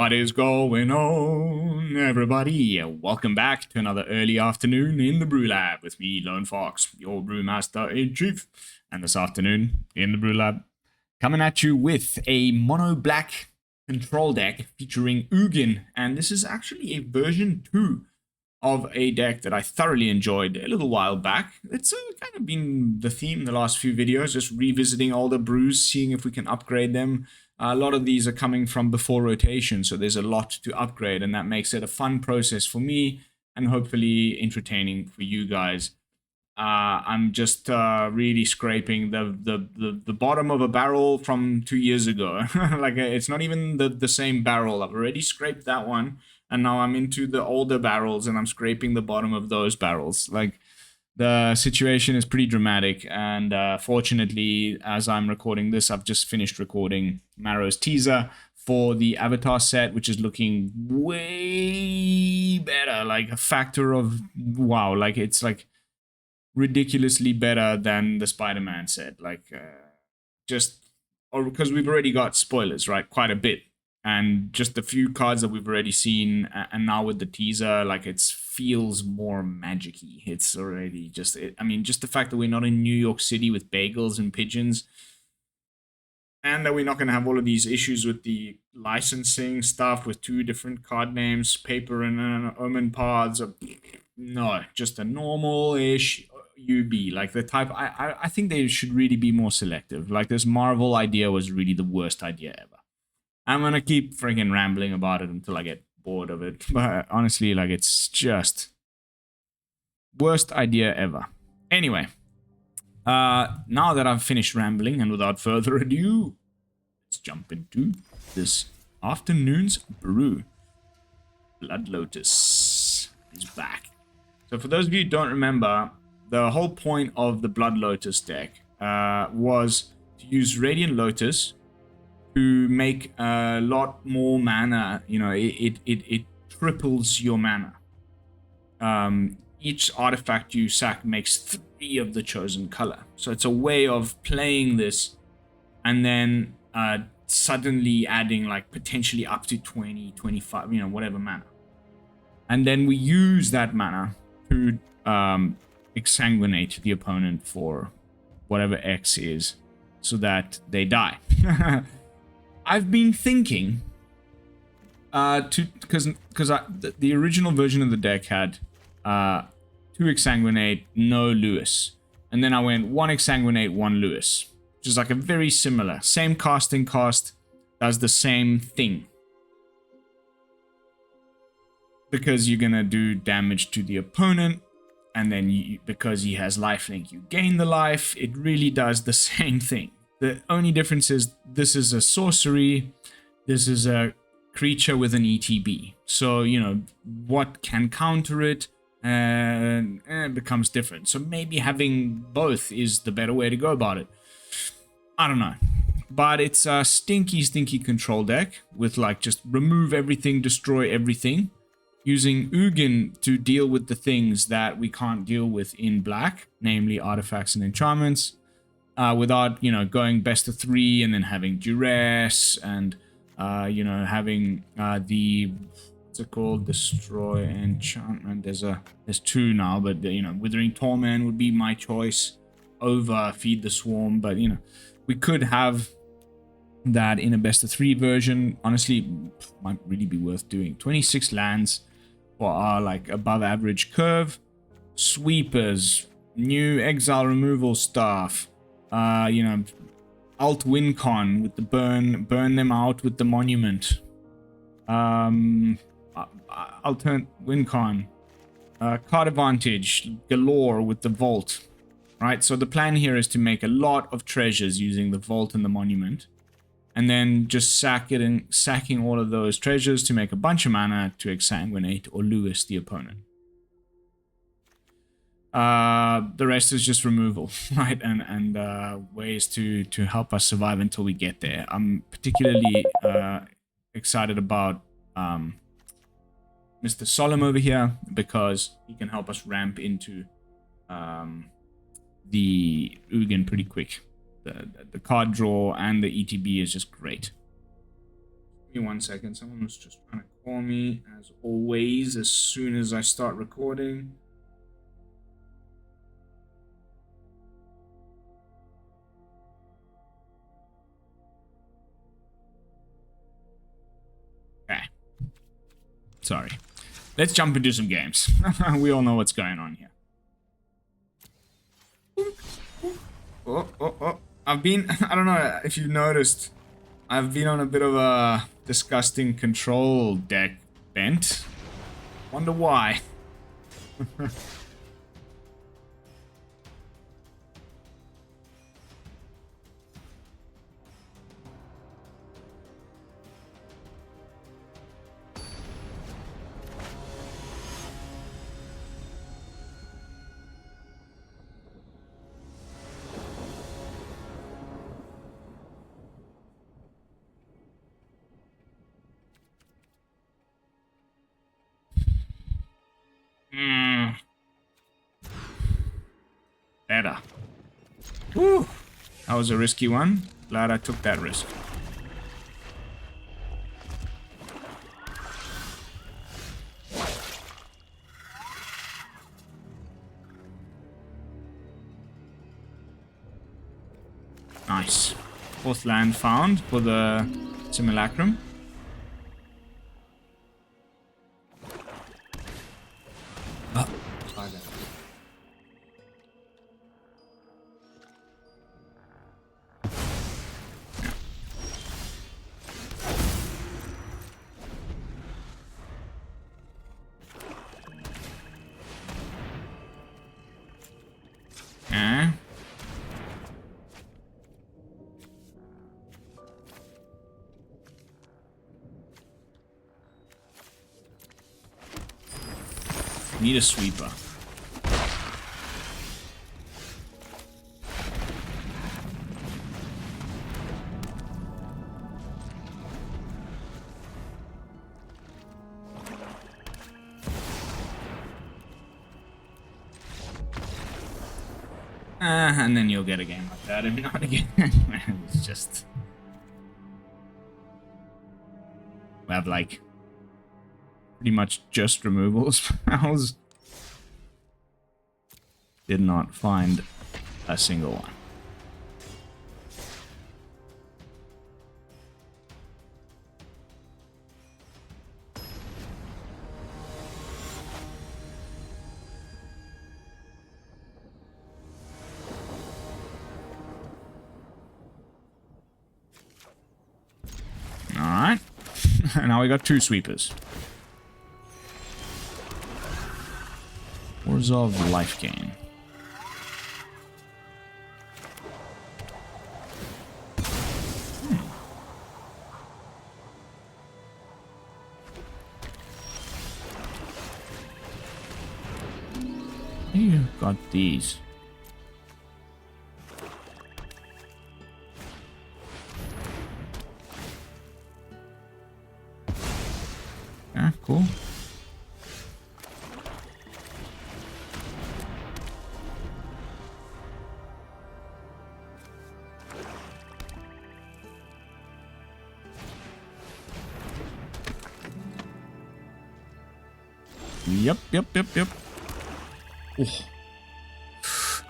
What is going on, everybody? Welcome back to another early afternoon in the BrewLab with me, Lone Fox, your brewmaster in chief. And this afternoon in the BrewLab, coming at you with a mono black control deck featuring Oonn. And this is actually a version 2 of a deck that I thoroughly enjoyed a little while back. It's kind of been the theme in the last few videos, just revisiting older brews, seeing if we can upgrade them. A lot of these are coming from before rotation, so there's a lot to upgrade, and that makes it a fun process for me and hopefully entertaining for you guys. I'm just really scraping the bottom of a barrel from 2 years ago. Like, it's not even the same barrel. I've already scraped that one, and now I'm into the older barrels, and I'm scraping the bottom of those barrels. Like, the situation is pretty dramatic, and fortunately, as I'm recording this, I've just finished recording Marrow's teaser for the Avatar set, which is looking way better, like a factor of wow, like it's like ridiculously better than the Spider-Man set, like because we've already got spoilers, right, quite a bit, and just the few cards that we've already seen, and now with the teaser, like it feels more magic-y. It's already just, I mean, just the fact that we're not in New York City with bagels and pigeons, and that we're not going to have all of these issues with the licensing stuff with 2 different card names, paper and omen paths. No, just a normal-ish UB, like the type. I think they should really be more selective. Like, this Marvel idea was really the worst idea ever. I'm gonna keep freaking rambling about it until I get bored of it. But honestly, like, it's just worst idea ever. Anyway, now that I've finished rambling, and without further ado, let's jump into this afternoon's brew. Blood Lotus is back. So for those of you who don't remember, the whole point of the Blood Lotus deck was to use Radiant Lotus to make a lot more mana. You know, it triples your mana. Each artifact you sack makes 3 of the chosen color. So it's a way of playing this and then suddenly adding like potentially up to 20, 25, you know, whatever mana. And then we use that mana to exsanguinate the opponent for whatever X is so that they die. I've been thinking because the original version of the deck had 2 exsanguinate, no Lewis, and then I went 1 exsanguinate, 1 Lewis, which is like a very similar, same casting cost, does the same thing, because you're gonna do damage to the opponent, and then because he has lifelink, you gain the life. It really does the same thing. The only difference is this is a sorcery, this is a creature with an ETB. So, you know, what can counter it becomes different. So maybe having both is the better way to go about it. I don't know. But it's a stinky control deck with, like, just remove everything, destroy everything, using Oonn to deal with the things that we can't deal with in black, namely artifacts and enchantments. Without, you know, going best of 3 and then having duress and, you know, having the, what's it called, destroy enchantment. There's 2 now, but, you know, Withering Torment would be my choice over Feed the Swarm. But, you know, we could have that in a best of 3 version. Honestly, might really be worth doing. 26 lands for our, like, above average curve. Sweepers, new exile removal staff. You know, alt win con with the burn them out with the monument. Alternate win con. Card advantage galore with the vault. Right, so the plan here is to make a lot of treasures using the vault and the monument, and then just sacking all of those treasures to make a bunch of mana to exsanguinate or Lewis the opponent. The rest is just removal, right? And ways to help us survive until we get there. I'm particularly excited about Mr. Solemn over here, because he can help us ramp into the Oonn pretty quick. The card draw and the ETB is just great. Give me 1 second. Someone's just trying to call me, as always, as soon as I start recording. Okay. Sorry. Let's jump into some games. We all know what's going on here. Oh. I don't know if you've noticed, I've been on a bit of a disgusting control deck bent. Wonder why. Better. Woo! That was a risky one. Glad I took that risk. Nice. Fourth land found for the simulacrum. Need a sweeper. And then you'll get a game like that every now and again. It's just... We have like... pretty much just removal spells. Did not find a single one. Alright. Now we got two sweepers. Orzhov life gain. You got these. Yeah, cool. Yep. Oh.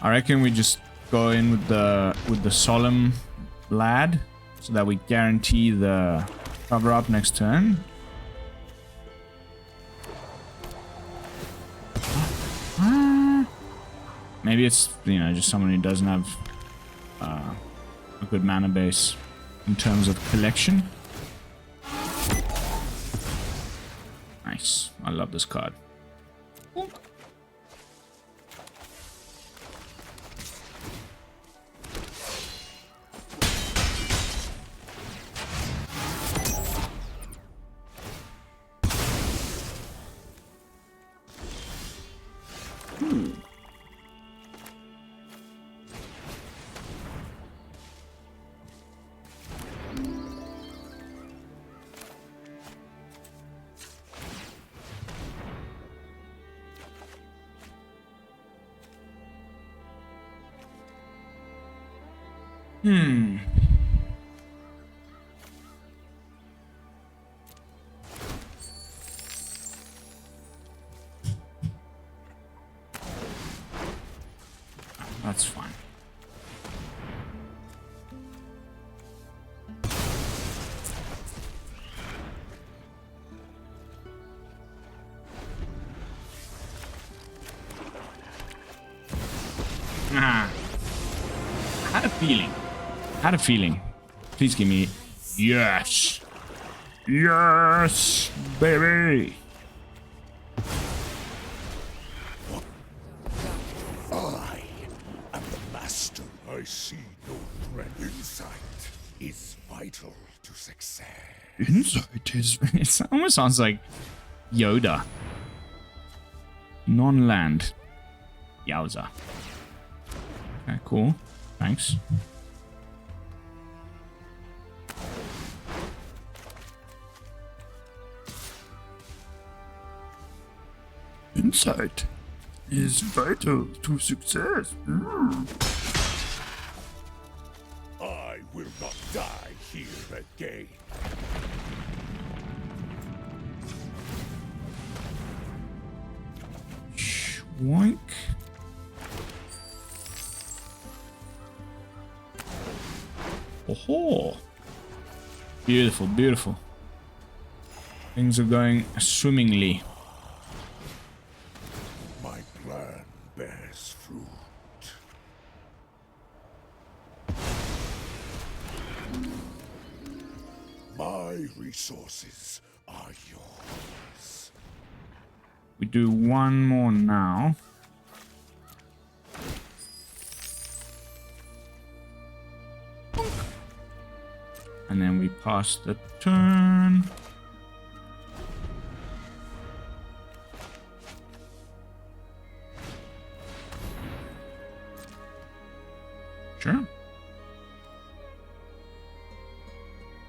I reckon we just go in with the solemn lad so that we guarantee the cover up next turn. Maybe it's, you know, just someone who doesn't have a good mana base in terms of collection. Nice. I love this card. Had a feeling. Had a feeling. Please give me... Yes! Yes, baby! I am the master. I see no threat. Insight is vital to success. Insight is... It almost sounds like Yoda. Non-land. Yowza. Okay, cool. Thanks. Insight is vital to success. I will not die here again. Schwank. Oh, beautiful, beautiful. Things are going swimmingly. My plan bears fruit. My resources are yours. We do one more now. And then we pass the turn. Sure.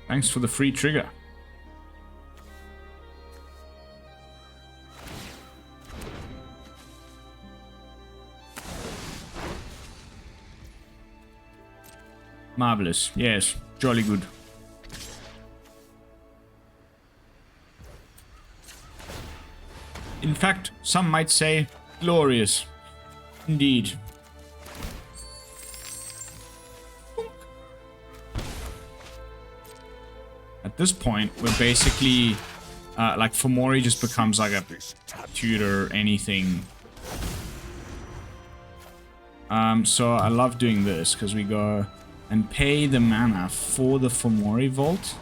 Thanks for the free trigger. Marvelous. Yes, jolly good. In fact, some might say glorious. Indeed. At this point, we're basically like Fomori just becomes like a tutor, anything. So I love doing this because we go and pay the mana for the Fomori Vault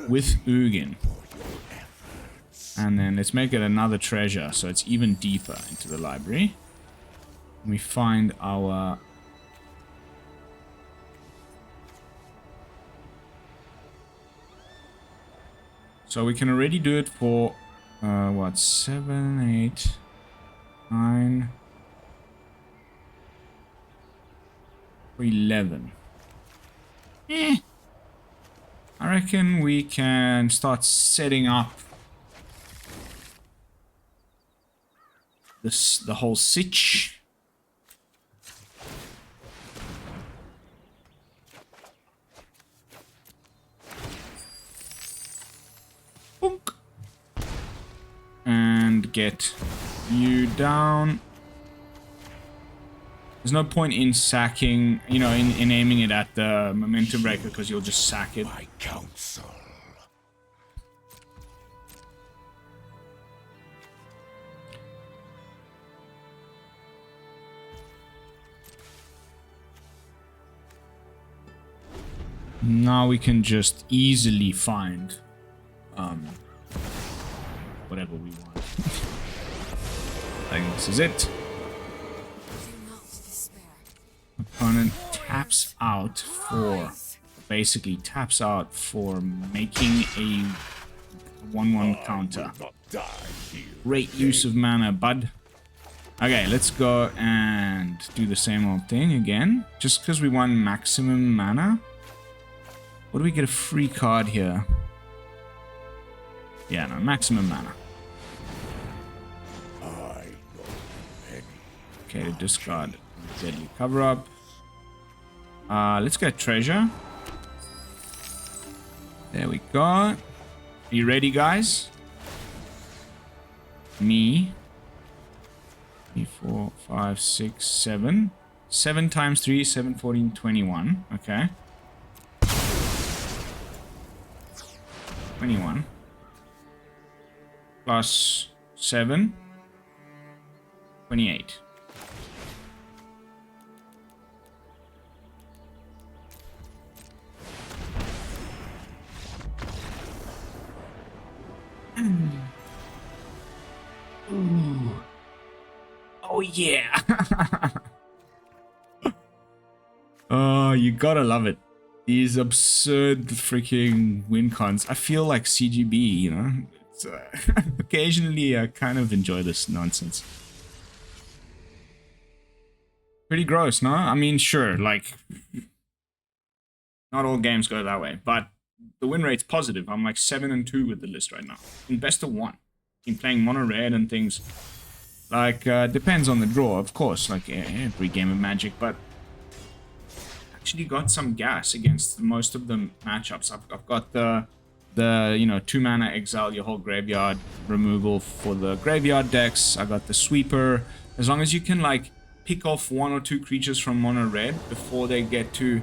with Oonn. And then let's make it another treasure so it's even deeper into the library. We find our... So we can already do it for, what, 7, 8, 9... for 11. I reckon we can start setting up the whole sitch. Boonk. And get you down. There's no point in sacking, you know, in aiming it at the momentum breaker because you'll just sack it. My counsel. Now we can just easily find whatever we want. I think this is it. Opponent taps out for, basically taps out for making a 1/1 counter. Great use of mana, bud. Okay, let's go and do the same old thing again. Just because we want maximum mana. What do we get a free card here? Yeah, no, maximum mana. Okay, to discard deadly cover up. Let's get treasure. There we go. Are you ready, guys? Me. 3, 4, 5, 6, 7. 7 times 3, 7, 14, 21. Okay. 21. Plus 7. 28. yeah. Oh, you gotta love it. These absurd freaking win cons. I feel like CGB, you know? It's, occasionally, I kind of enjoy this nonsense. Pretty gross, no? I mean, sure, like, not all games go that way, but the win rate's positive. I'm like 7-2 with the list right now. In best of 1. Been playing Mono Red and things. Like, depends on the draw, of course, like every game of Magic, but actually got some gas against most of the matchups. I've got the you know, 2-mana exile your whole graveyard removal for the graveyard decks. I got the sweeper. As long as you can like pick off 1 or 2 creatures from Mono Red before they get to,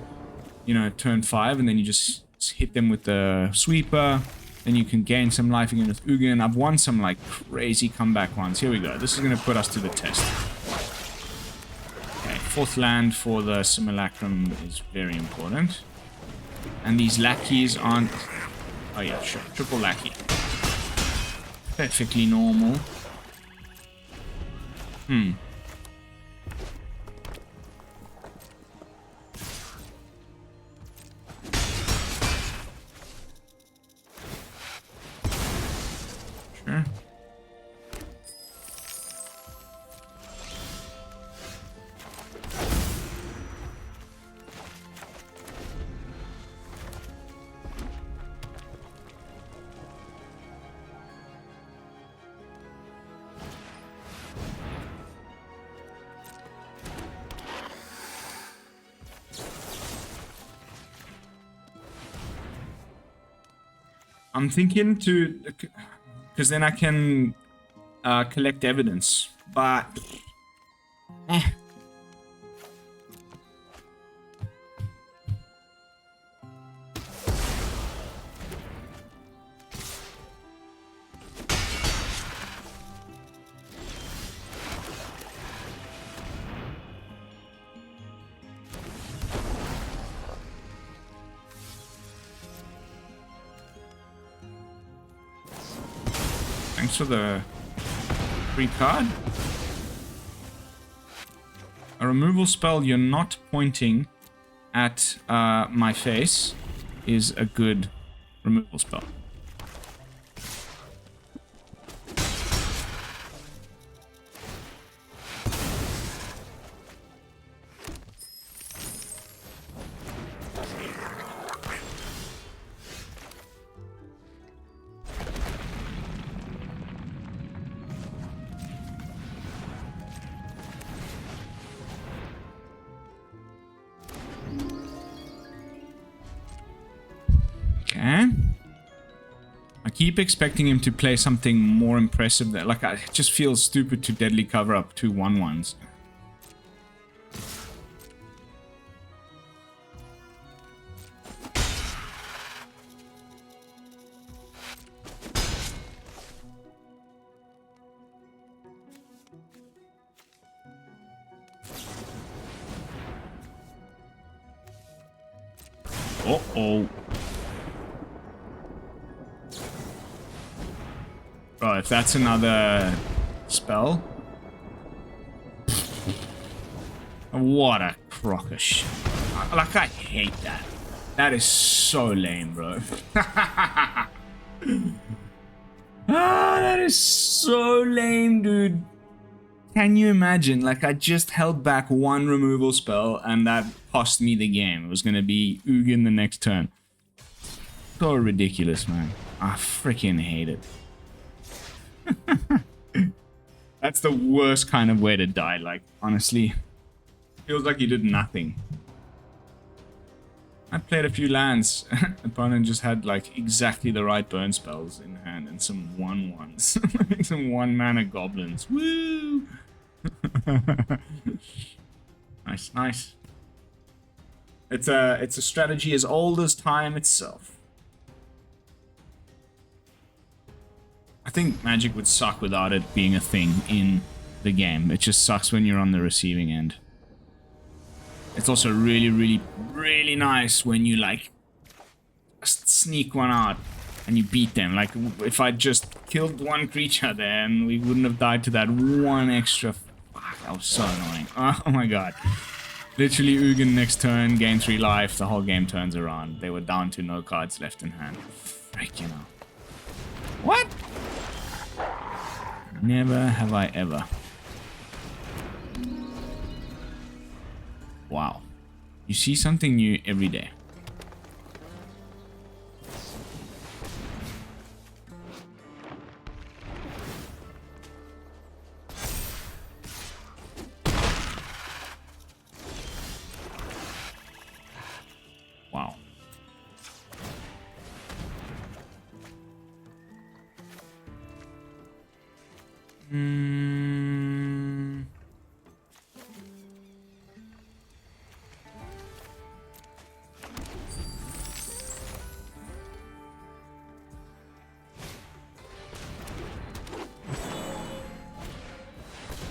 you know, turn 5, and then you just hit them with the sweeper. Then you can gain some life again with Oonn. I've won some like crazy comeback ones. Here we go. This is going to put us to the test. Okay, 4th land for the Simulacrum is very important. And these lackeys aren't... Oh yeah, sure. Triple lackey. Perfectly normal. Sure. I'm thinking to, because then I can collect evidence, but thanks for the free card. A removal spell you're not pointing at my face is a good removal spell. I keep expecting him to play something more impressive there. Like, I just feel stupid to deadly cover up 2 1/1s. Uh-oh. Bro, if that's another spell... What a crock of shit. Like, I hate that. That is so lame, bro. That is so lame, dude. Can you imagine? Like, I just held back 1 removal spell, and that cost me the game. It was gonna be Oonn the next turn. So ridiculous, man. I freaking hate it. That's the worst kind of way to die, like, honestly. Feels like you did nothing. I played a few lands. Opponent just had, like, exactly the right burn spells in hand and some 1/1s. Some 1-mana goblins. Woo! Nice, nice. It's a strategy as old as time itself. I think Magic would suck without it being a thing in the game. It just sucks when you're on the receiving end. It's also really, really, really nice when you, like, sneak one out and you beat them. Like, if I just killed 1 creature then we wouldn't have died to that 1 extra That was so annoying. Oh my god. Literally, Oonn next turn, gain 3 life, the whole game turns around. They were down to no cards left in hand. Freaking hell. What? Never have I ever. Wow. You see something new every day. Wow.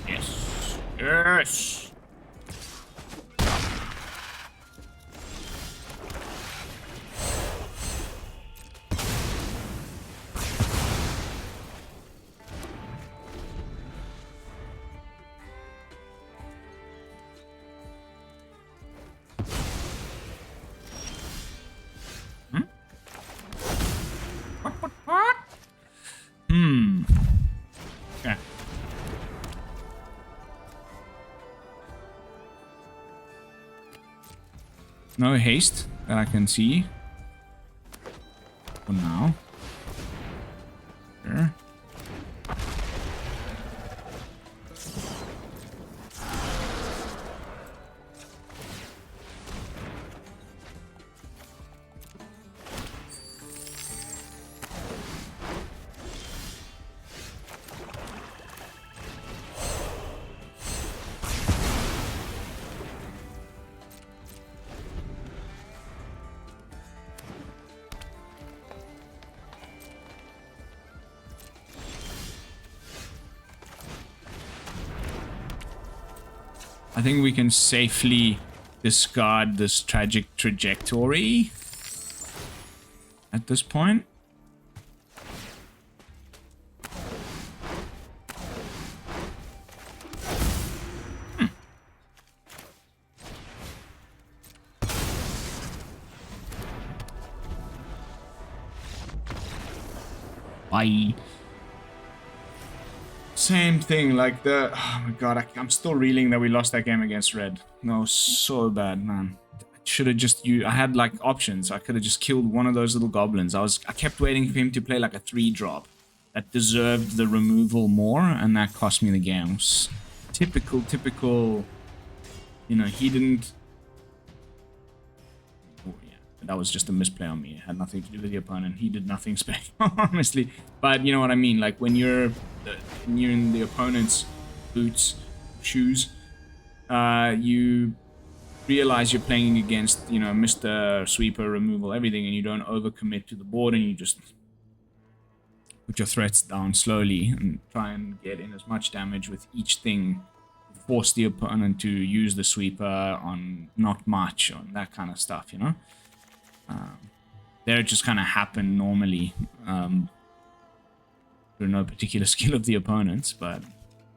Yes. Yes. What? Okay. No haste that I can see. For now. Sure. I think we can safely discard this tragic trajectory at this point. Bye. Same thing, like the... Oh my god, I'm still reeling that we lost that game against Red. No, so bad, man. I should have just used... I had, like, options. I could have just killed one of those little goblins. I kept waiting for him to play, like, a 3-drop. That deserved the removal more, and that cost me the game. Typical... You know, he didn't... Oh, yeah. That was just a misplay on me. It had nothing to do with the opponent. He did nothing special, honestly. But you know what I mean? Like, when you're in the opponent's shoes, you realize you're playing against, you know, Mr. Sweeper, removal, everything, and you don't overcommit to the board, and you just put your threats down slowly and try and get in as much damage with each thing. Force the opponent to use the Sweeper on not much, on that kind of stuff, you know? There it just kind of happened normally. Through no particular skill of the opponents, but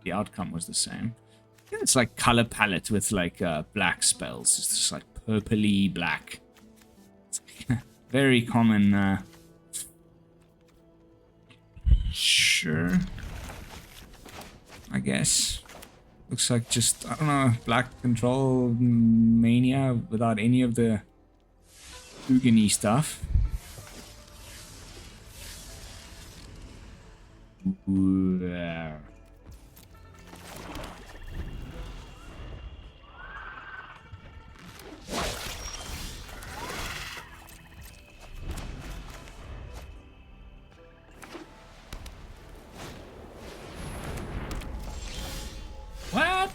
the outcome was the same. I think it's like color palette with like black spells. It's just like purpley black. It's very common. Sure. I guess. Looks like just, I don't know, black control mania without any of the Oonn-y stuff. Ooh. What?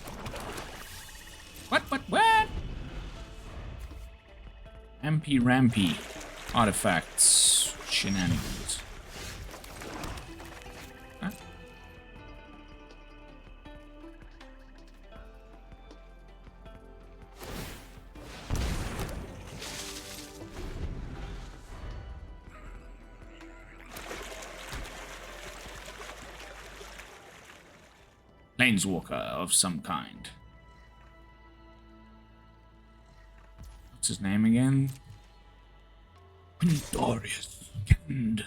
What? MP Rampy artifacts shenanigans. Huh? planeswalker of some kind. What's his name again? Darius Kend.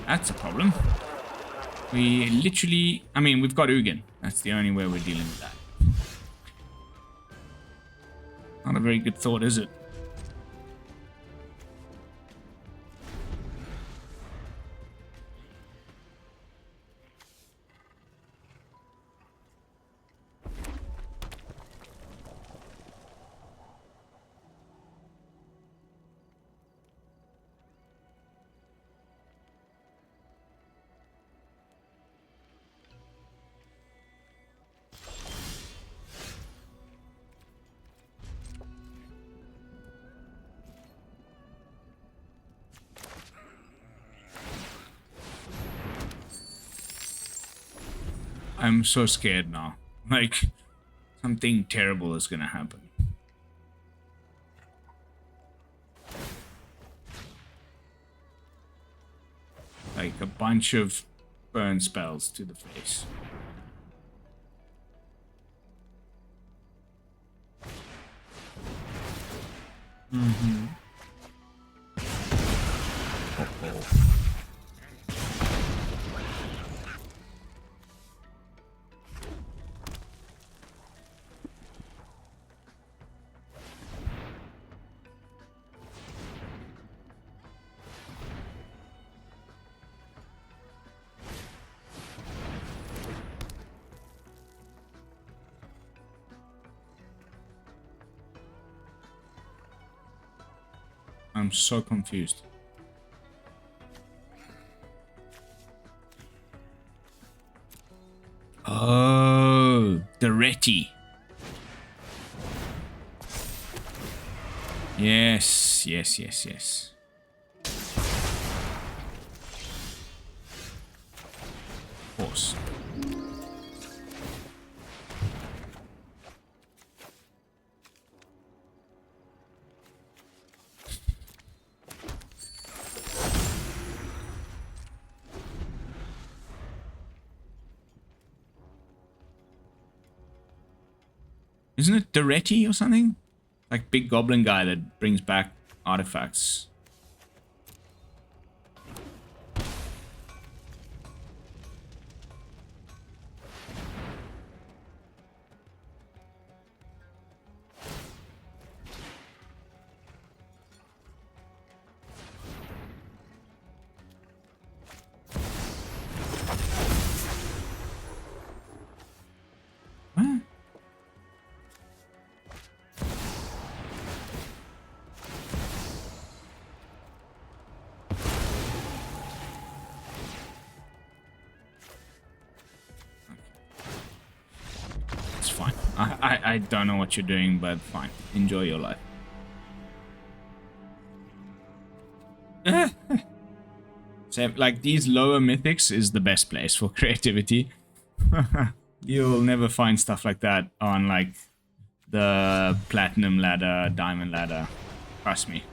That's a problem. We literally... I mean, we've got Oonn. That's the only way we're dealing with that. Not a very good thought, is it? I'm so scared now. Like, something terrible is gonna happen. Like a bunch of burn spells to the face. Mm-hmm. Uh-oh. I'm so confused. Oh, the Reti. Yes, yes, yes, yes. Of course. Isn't it Dureti or something? Like big goblin guy that brings back artifacts. What? It's fine. I don't know what you're doing, but fine. Enjoy your life. So, like, these lower mythics is the best place for creativity. You'll never find stuff like that on, like, the platinum ladder, diamond ladder. Trust me.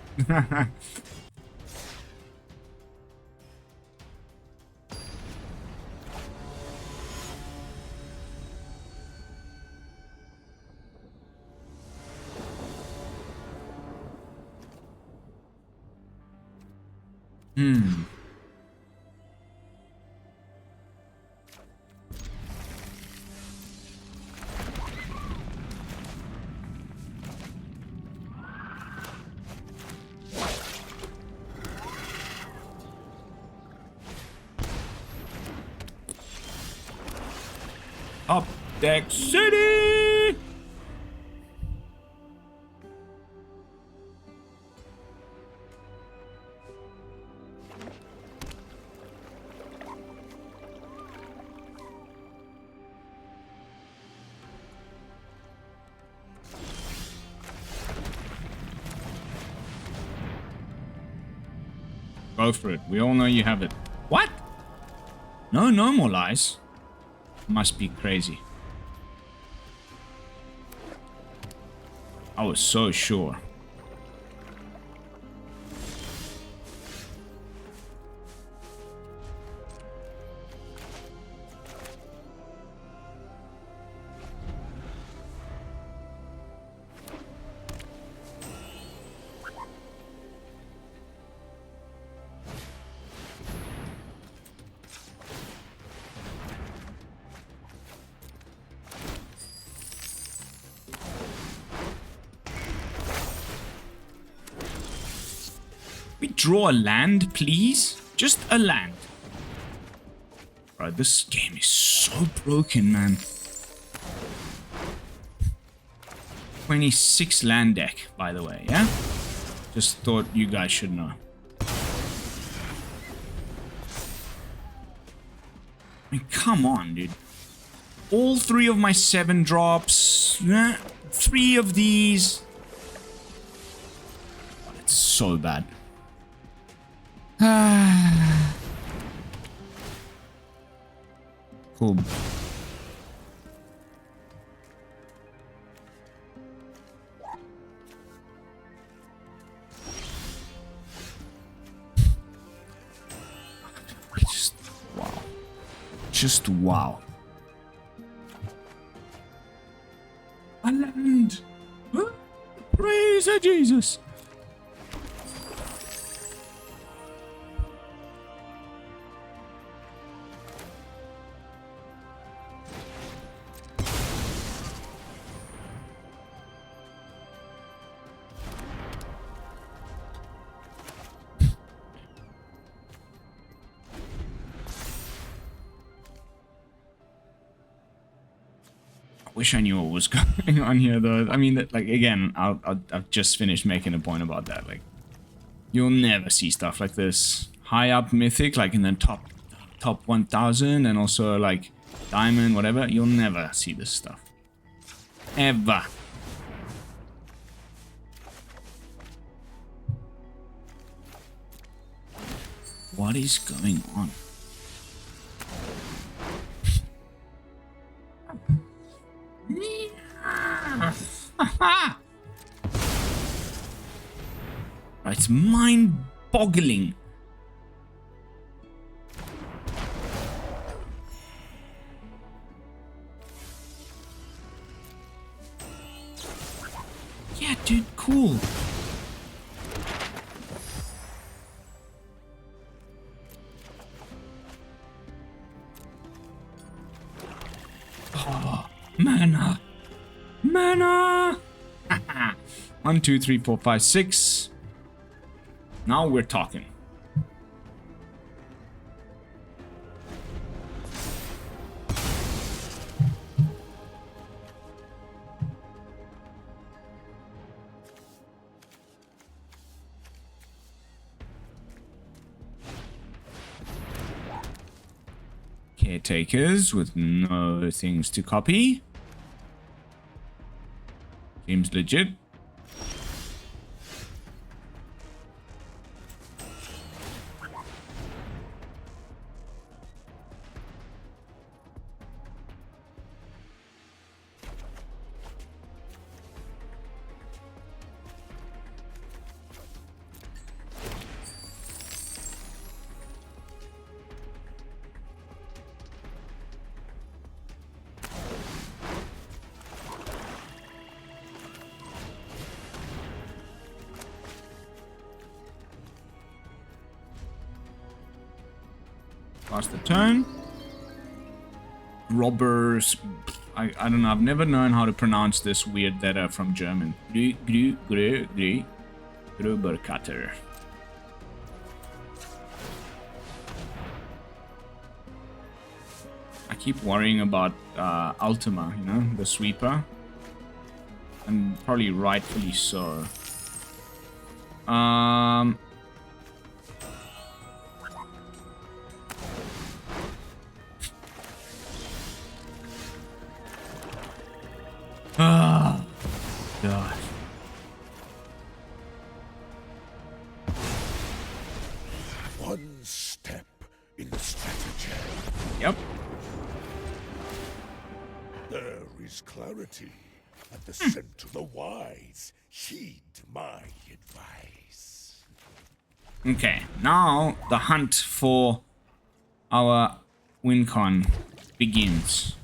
Up Deck City! Go for it. We all know you have it. What? No, no more lies. Must be crazy. I was so sure. Draw a land, please. Just a land. Bro, this game is so broken, man. 26 land deck, by the way, yeah? Just thought you guys should know. I mean, come on, dude. All 3 of my 7 drops. 3 of these. It's so bad. Cool. Just wow. Just wow. A land. Praise Jesus. Wish I knew what was going on here, though. I mean, like, again, I've just finished making a point about that. Like, you'll never see stuff like this high up Mythic, like in the top 1000, and also like Diamond, whatever. You'll never see this stuff ever. What is going on? It's mind-boggling. Yeah, dude, cool. Oh, mana. Mana! 1, 2, 3, 4, 5, 6. Now we're talking. Caretakers with no things to copy. Seems legit. Pass the turn. Robbers. I don't know. I've never known how to pronounce this weird letter from German. Grubercutter. I keep worrying about Ultima, you know, the sweeper. And probably rightfully so. Ah, God. Yep. There is clarity at the center. The wise heed my advice. Okay, now the hunt for our WinCon begins.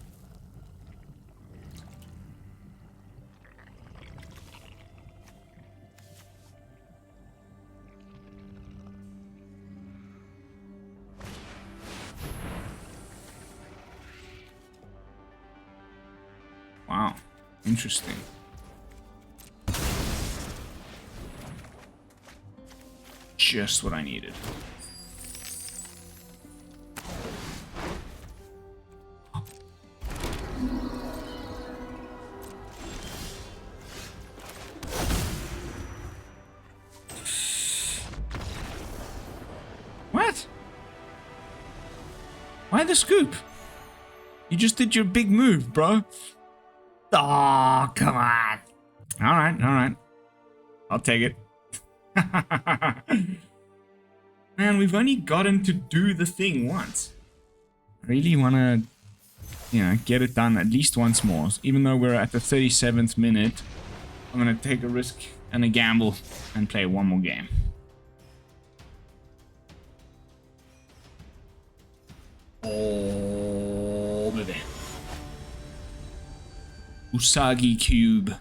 Wow, interesting. Just what I needed. What? Why the scoop? You just did your big move, bro. Oh, come on. All right. I'll take it. Man, we've only gotten to do the thing once. I really want to, you know, get it done at least once more. Even though we're at the 37th minute, I'm going to take a risk and a gamble and play one more game. Oh, baby. Usagi Cube.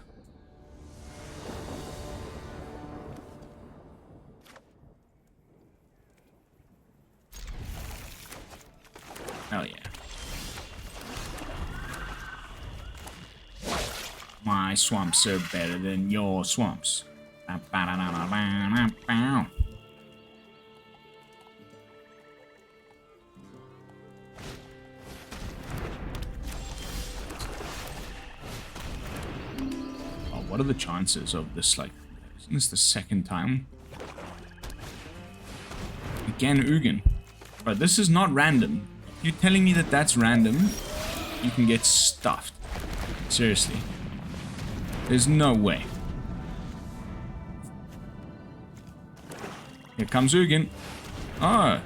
Hell yeah. My swamps are better than your swamps. What are the chances of this, like, isn't this the second time? Again, Oonn. But this is not random. You're telling me that that's random? You can get stuffed. Seriously. There's no way. Here comes Oonn. Oh.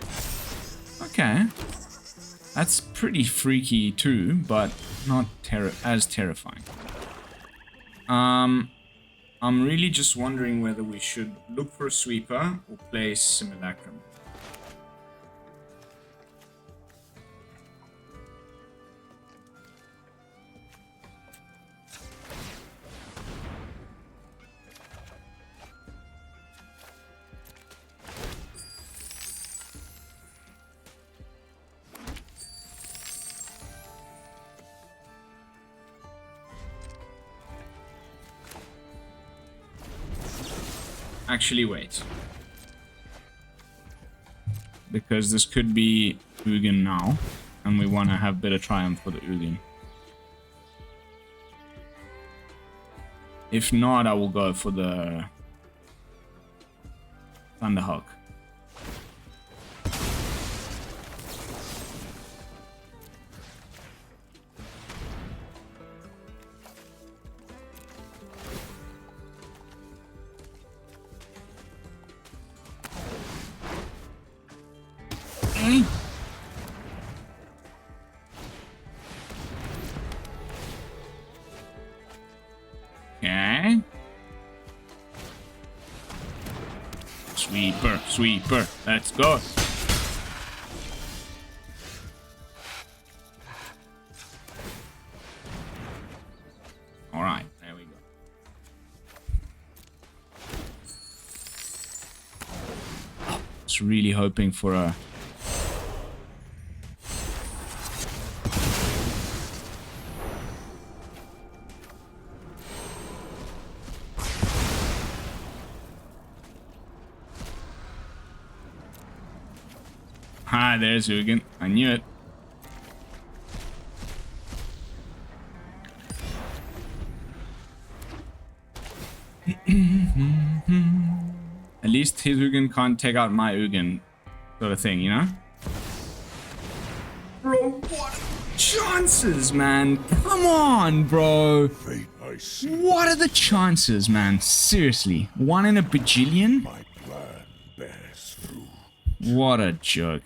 Okay. That's pretty freaky too, but not as terrifying. I'm really just wondering whether we should look for a sweeper or play Simulacrum. Actually, wait. Because this could be Oonn now, and we want to have a bit of triumph for the Oonn. If not, I will go for the Thunderhawk. Okay. Sweeper, let's go. All right, there we go. Just really hoping for a there's Oonn. I knew it. At least his Oonn can't take out my Oonn, sort of thing, you know? Bro, what chances, man? Come on, bro. What are the chances, man? Seriously, 1 in a bajillion? My plan bears fruit. What a joke.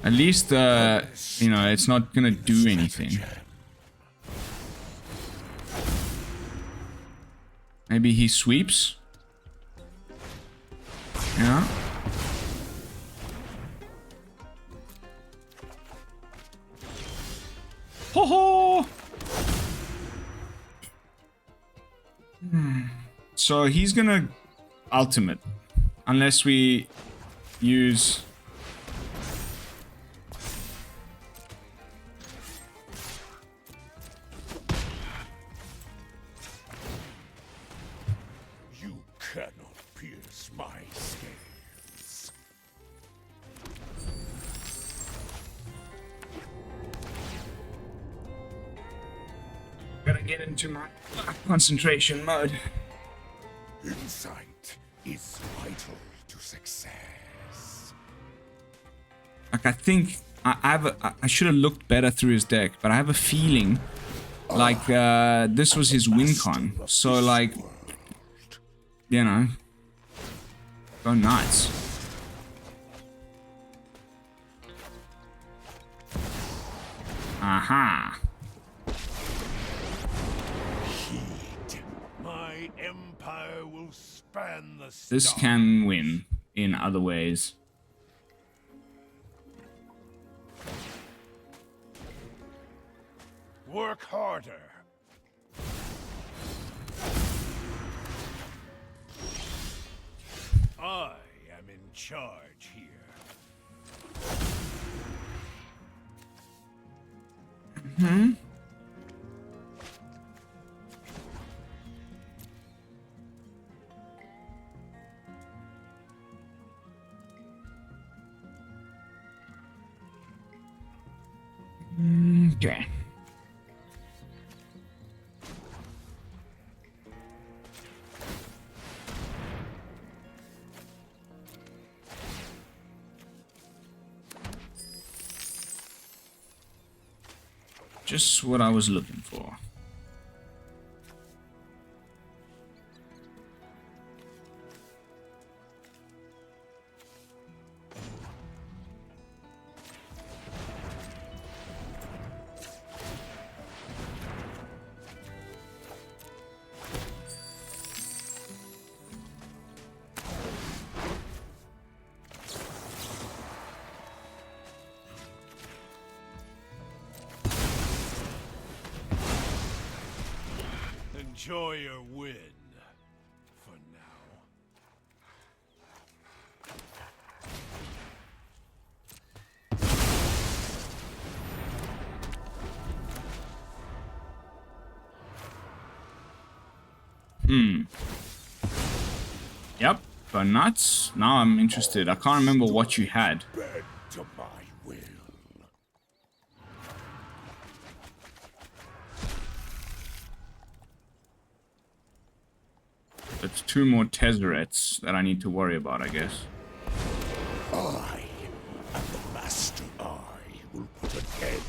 At least, you know, it's not gonna do anything. Maybe he sweeps? Yeah. Ho ho! So he's gonna ultimate. Unless we use... You cannot pierce my scales. Gotta get into my concentration mode. Insight is vital to success. Like, I think I should have looked better through his deck, but I have a feeling like this was his win con. So like, you know, go nuts. Aha. Heed. My empire will span the This stars. can win in other ways. Work harder. I am in charge here. Okay. Just what I was looking for. Enjoy your win. For now. Yep, go nuts. Now I'm interested. I can't remember what you had. Bend to my will. It's 2 more Tezzerets that I need to worry about, I guess. I am the master. I will put an end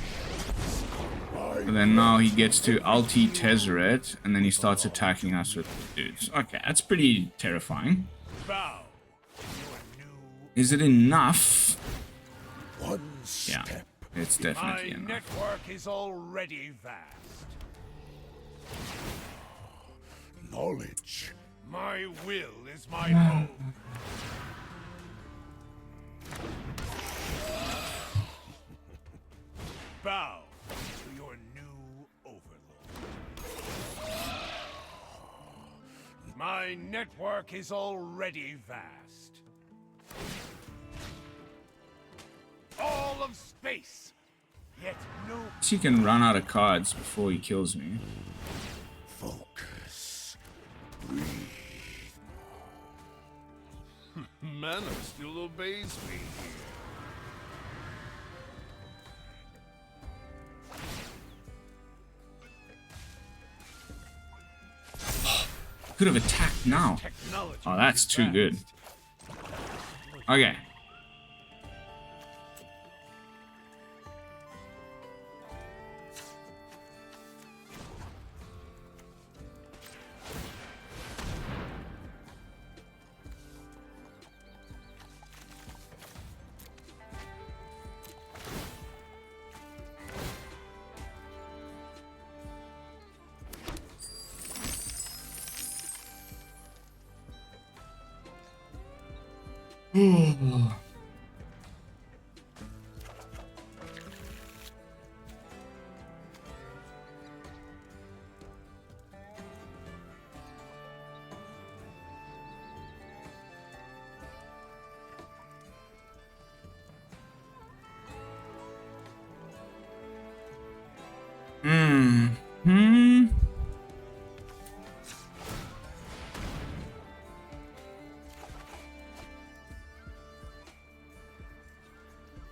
to my And then now he gets to ulti Tezzeret, and then he starts attacking us with dudes. Okay, that's pretty terrifying. bow. Your new Is it enough? one Yeah, step. it's My definitely enough. network is already vast. Knowledge. My will is my hope. Bow to your new overlord. My network is already vast. All of space, yet no So he can run out of cards before he kills me. focus. Breathe. Mana still obeys me here. Could have attacked now. Technology. Oh, that's is too good. vast. Okay.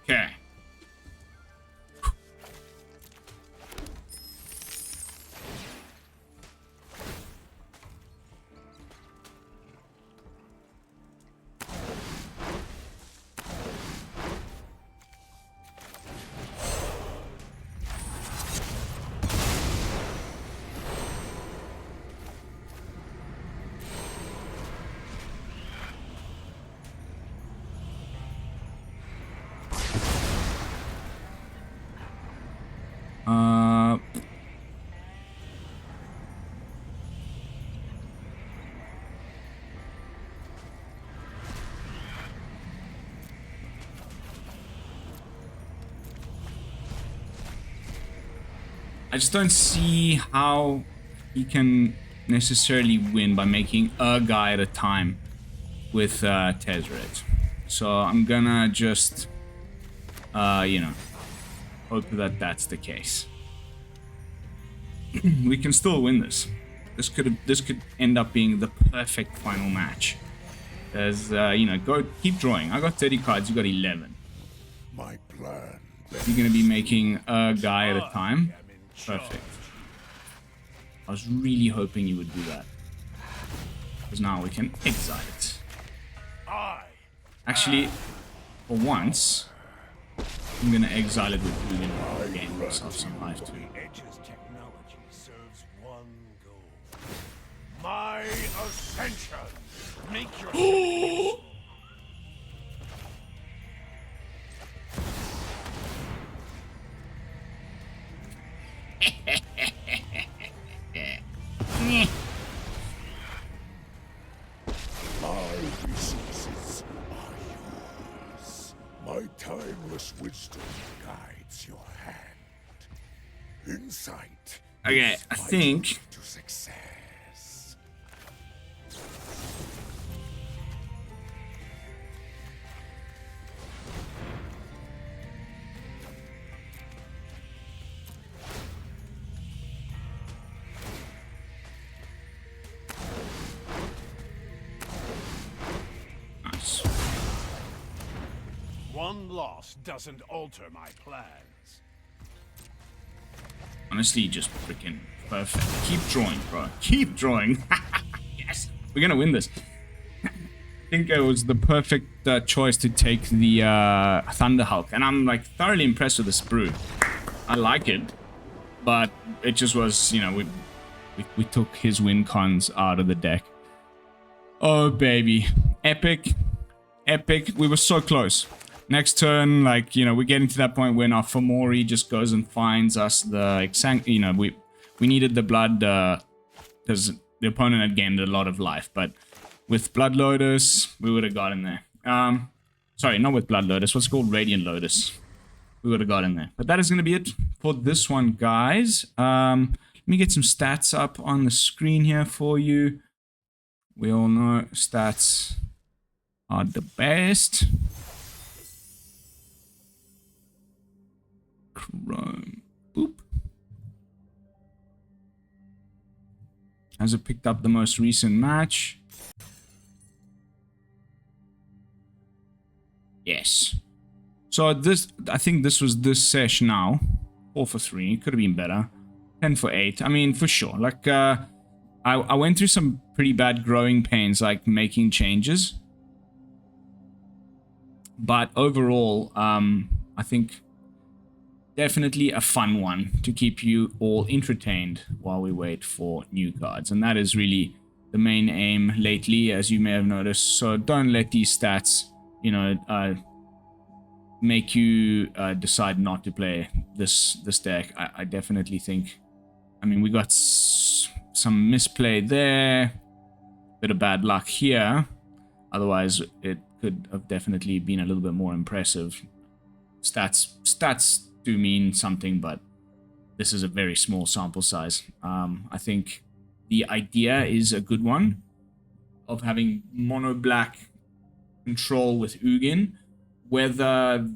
Okay. I just don't see how he can necessarily win by making a guy at a time with Tezzeret. So I'm gonna just, you know, hope that that's the case. We can still win this. This could end up being the perfect final match. There's, you know, keep drawing. I got 30 cards. You got 11. My plan. You're gonna be making a guy at a time. Perfect. I was really hoping you would do that. Because now we can exile it. Actually, for once, I'm gonna exile it with blue and gain myself some life too. Edge's technology serves one goal. My ascension. Make your My resources are yours. My timeless wisdom guides your hand. Insight. Okay, is I vital think to success. nice. One loss doesn't alter my plans. Honestly, just freaking perfect. Keep drawing, bro. Keep drawing. Yes, we're gonna win this. I think it was the perfect choice to take the Thunder Hulk, and I'm like thoroughly impressed with this brew. I like it, but it just was, you know, we took his win cons out of the deck. Oh baby, epic, epic. We were so close. Next turn, like, you know, we're getting to that point when our Fomori just goes and finds us the, you know, we needed the blood because the opponent had gained a lot of life, but with Blood Lotus, we would have gotten there. Sorry, not with Blood Lotus, what's it called? Radiant Lotus. We would have gotten there. But that is going to be it for this one, guys. Let me get some stats up on the screen here for you. We all know stats are the best. Chrome. Boop. Has it picked up the most recent match? Yes. So this, I think this was this sesh now. 4 for 3. Could have been better. 10 for 8. I mean, for sure. Like, I went through some pretty bad growing pains, like making changes. But overall, I think definitely a fun one to keep you all entertained while we wait for new cards. And that is really the main aim lately, as you may have noticed. So don't let these stats, you know, make you decide not to play this deck. I definitely think, I mean, we got some misplay there, bit of bad luck here. Otherwise, it could have definitely been a little bit more impressive. Stats do mean something, but this is a very small sample size. I think the idea is a good one of having mono black control with Ugin. Whether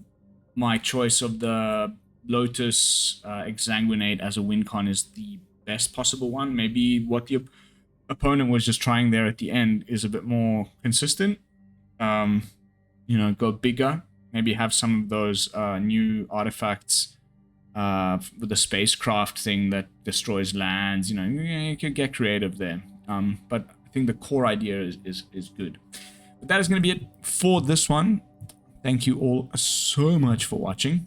my choice of the Lotus Exsanguinate as a win con is the best possible one, maybe what the opponent was just trying there at the end is a bit more consistent. You know, go bigger, maybe have some of those new artifacts with the spacecraft thing that destroys lands. You know, you could get creative there. But I think the core idea is good. But that is going to be it for this one. Thank you all so much for watching.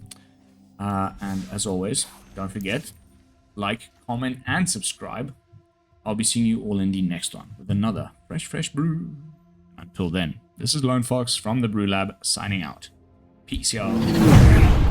And as always, don't forget, like, comment, and subscribe. I'll be seeing you all in the next one with another fresh brew. Until then, this is Lone Fox from the BrewLab signing out. Peace, y'all.